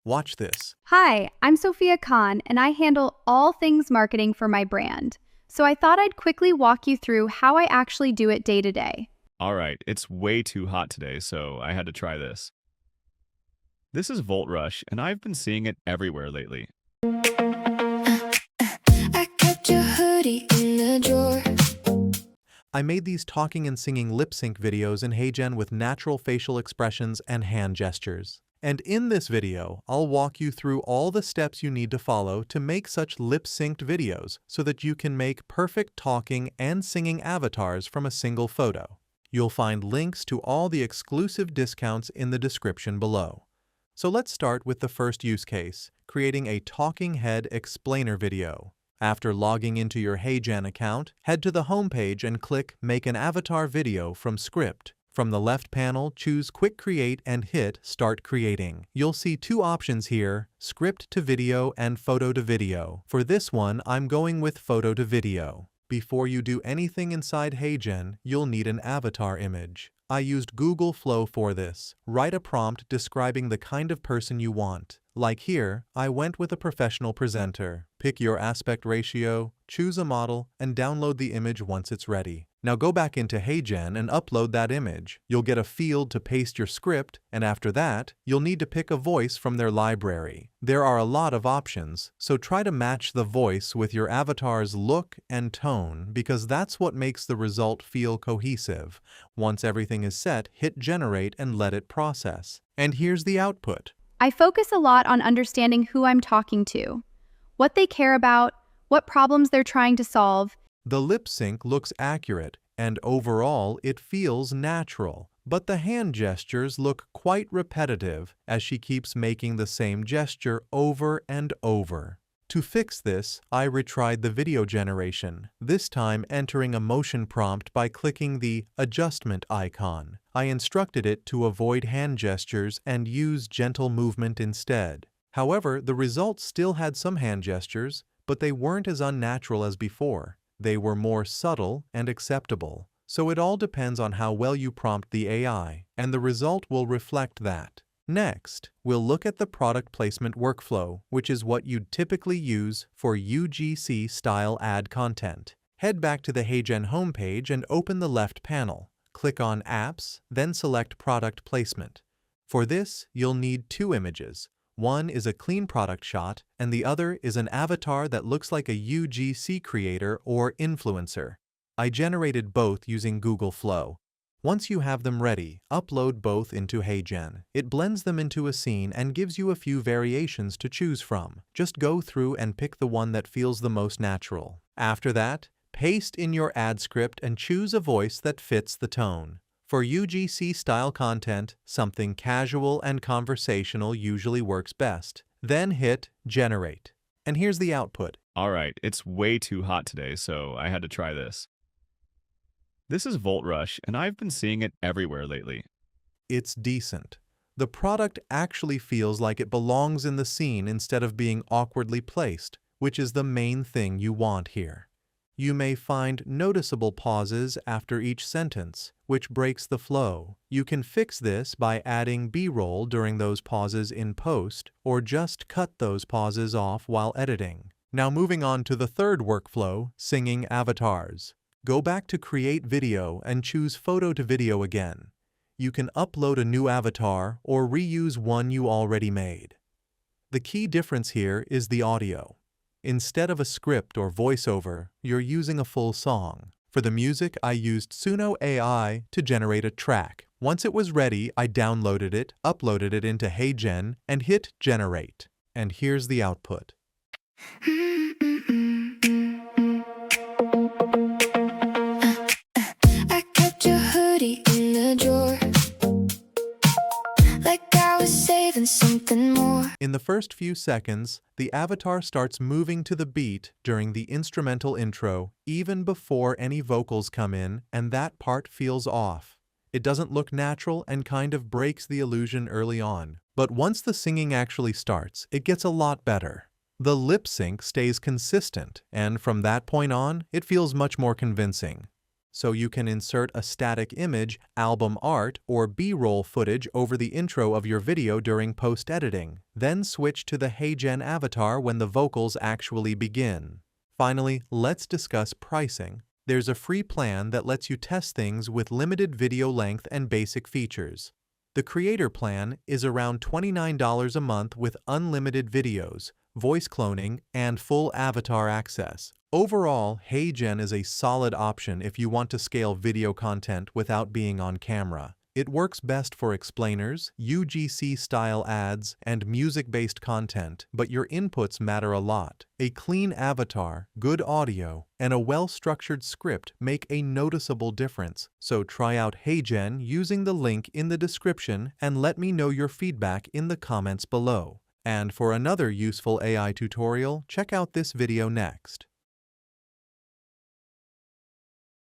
Watch this. Hi, I'm Sophia Khan, and I handle all things marketing for my brand. So I thought I'd quickly walk you through how I actually do it day to day. All right, it's way too hot today, so I had to try this. This is Volt Rush, and I've been seeing it everywhere lately. I kept your hoodie in the drawer. I made these talking and singing lip sync videos in Heygen with natural facial expressions and hand gestures. And in this video, I'll walk you through all the steps you need to follow to make such lip-synced videos so that you can make perfect talking and singing avatars from a single photo. You'll find links to all the exclusive discounts in the description below. So let's start with the first use case, creating a talking head explainer video. After logging into your Heygen account, head to the homepage and click Make an Avatar Video from Script. From the left panel, choose Quick Create and hit Start Creating. You'll see two options here, Script to Video and Photo to Video. For this one, I'm going with Photo to Video. Before you do anything inside Heygen, you'll need an avatar image. I used Google Flow for this. Write a prompt describing the kind of person you want. Like here, I went with a professional presenter. Pick your aspect ratio, choose a model, and download the image once it's ready. Now go back into Heygen and upload that image. You'll get a field to paste your script, and after that, you'll need to pick a voice from their library. There are a lot of options, so try to match the voice with your avatar's look and tone because that's what makes the result feel cohesive. Once everything is set, hit Generate and let it process. And here's the output. I focus a lot on understanding who I'm talking to, what they care about, what problems they're trying to solve. The lip sync looks accurate, and overall it feels natural, but the hand gestures look quite repetitive as she keeps making the same gesture over and over. To fix this, I retried the video generation, this time entering a motion prompt by clicking the adjustment icon. I instructed it to avoid hand gestures and use gentle movement instead. However, the results still had some hand gestures, but they weren't as unnatural as before. They were more subtle and acceptable. So it all depends on how well you prompt the AI, and the result will reflect that. Next, we'll look at the product placement workflow, which is what you'd typically use for UGC style ad content. Head back to the Heygen homepage and open the left panel. Click on Apps, then select Product Placement. For this, you'll need two images. One is a clean product shot, and the other is an avatar that looks like a UGC creator or influencer. I generated both using Google Flow. Once you have them ready, upload both into Heygen. It blends them into a scene and gives you a few variations to choose from. Just go through and pick the one that feels the most natural. After that, paste in your ad script and choose a voice that fits the tone. For UGC-style content, something casual and conversational usually works best. Then hit Generate. And here's the output. All right, it's way too hot today, so I had to try this. This is Volt Rush, and I've been seeing it everywhere lately. It's decent. The product actually feels like it belongs in the scene instead of being awkwardly placed, which is the main thing you want here. You may find noticeable pauses after each sentence, which breaks the flow. You can fix this by adding B-roll during those pauses in post, or just cut those pauses off while editing. Now moving on to the third workflow, singing avatars. Go back to Create Video and choose Photo to Video again. You can upload a new avatar or reuse one you already made. The key difference here is the audio. Instead of a script or voiceover, you're using a full song. For the music, I used Suno AI to generate a track. Once it was ready, I downloaded it, uploaded it into Heygen, and hit Generate. And here's the output. I kept your hoodie in the drawer, like I was saving something more. In the first few seconds, the avatar starts moving to the beat during the instrumental intro, even before any vocals come in, and that part feels off. It doesn't look natural and kind of breaks the illusion early on. But once the singing actually starts, it gets a lot better. The lip sync stays consistent, and from that point on, it feels much more convincing. so you can insert a static image, album art, or B-roll footage over the intro of your video during post-editing. Then switch to the Heygen avatar when the vocals actually begin. Finally, let's discuss pricing. There's a free plan that lets you test things with limited video length and basic features. The Creator plan is around $29 a month with unlimited videos, voice cloning, and full avatar access. Overall, Heygen is a solid option if you want to scale video content without being on camera. It works best for explainers, UGC-style ads, and music-based content, but your inputs matter a lot. A clean avatar, good audio, and a well-structured script make a noticeable difference. So try out Heygen using the link in the description and let me know your feedback in the comments below. And for another useful AI tutorial, check out this video next.